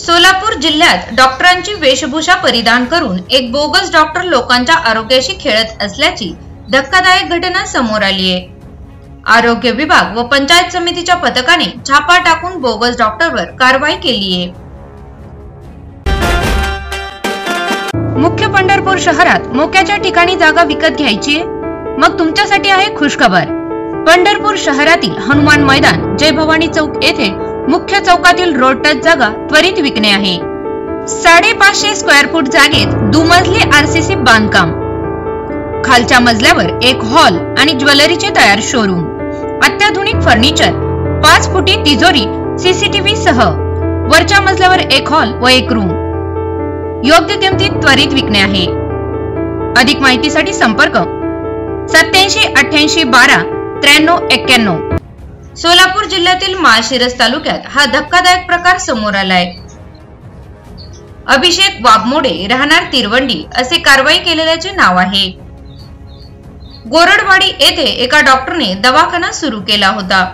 सोलापूर जिल्ह्यात डॉक्टरांची वेशभूषा परिधान करून एक बोगस डॉक्टर लोकांच्या आरोग्याशी खेळत असल्याची धक्कादायक घटना समोर आली आहे। आरोग्य विभाग व पंचायत समितीच्या पथकाने छापा टाकून बोगस डॉक्टरवर कारवाई केली आहे। मुख्य पंढरपूर शहरात मोक्याच्या ठिकाणी जागा विकत घ्यायची आहे? मग तुमच्यासाठी आहे खुशखबर। पंढरपूर शहरातील हनुमान मैदान, जय भवानी चौक येथे मुख्य चौकातील रोड टच जागा त्वरित विकणे आहे। 550 स्क्वेअर फूट जागेत दुमजली आरसीसी बांधकाम, खालच्या मजल्यावर एक हॉल आणि ज्वेलरीचे तयार शोरूम, अत्याधुनिक फर्निचर, 5 फुटी तिजोरी सीसीटीव्ही सह, वरच्या मजल्यावर एक हॉल व एक रूम, योग्य किमतीत त्वरित विकणे आहे। अधिक माहितीसाठी संपर्क 87 88 12 93 91। सोलापूर जिल्ह्यातील माळशिरस तालुक्यात हा धक्कादायक प्रकार समोर आलाय। अभिषेक वाघमोडे राहणार तिरवंडी असे कारवाई केलेल्याचे नाव आहे। गोरडवाडी येथे एका डॉक्टरने दवाखाना सुरू केला होता।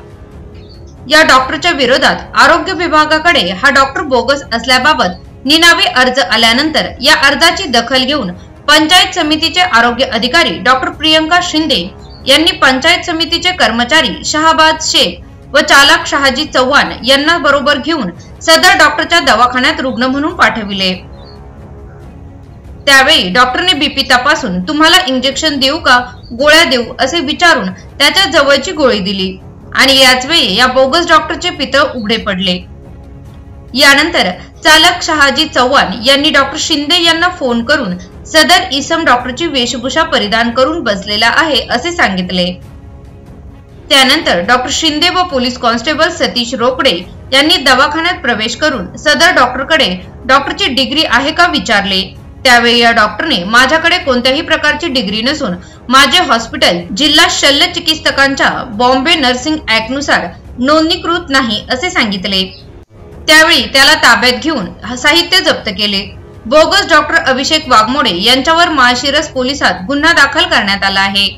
या डॉक्टरच्या विरोधात आरोग्य विभागाकडे हा डॉक्टर बोगस असल्याबाबत निनावी अर्ज आल्यानंतर या अर्जाची दखल घेऊन पंचायत समितीचे आरोग्य अधिकारी डॉक्टर प्रियंका शिंदे यांनी पंचायत समितीचे कर्मचारी शहाबाद शेख व चालक शहाजी चव्हाण यांना बरोबर घेऊन सदर डॉक्टरच्या दवाखान्यात रुग्ण म्हणून पाठविले। त्यावेळी डॉक्टरने बीपी तपासून तुम्हाला इंजेक्शन देऊ का गोळ्या देऊ असे विचारून त्याच्या जवळची गोळी दिली आणि याच वेळी या बोगस डॉक्टरचे पितळ उघडे पडले। यानंतर चालक शहाजी चव्हाण यांनी डॉक्टर शिंदे यांना फोन करून सदर इसम डॉक्टरची वेशभूषा परिधान करून बसलेला आहे असे सांगितले। त्यानंतर डॉक्टर शिंदे व पोलीस कॉन्स्टेबल सतीश रोकडे यांनी दवाखान्यात प्रवेश करून सदर डॉक्टरकडे डॉक्टरची डिग्री आहे का विचारले। त्यावेळी या डॉक्टरने माझ्याकडे कोणत्याही प्रकारची डिग्री नसून माझे हॉस्पिटल जिल्हा शल्य चिकित्सकांच्या बॉम्बे नर्सिंग ऍक्ट नुसार नोंदणीकृत नाही असे सांगितले। त्यावेळी त्याला ताब्यात घेऊन साहित्य जप्त केले। बोगस डॉक्टर अभिषेक वाघमोडे यांच्यावर माळशिरस पोलिसात गुन्हा दाखल करण्यात आला आहे।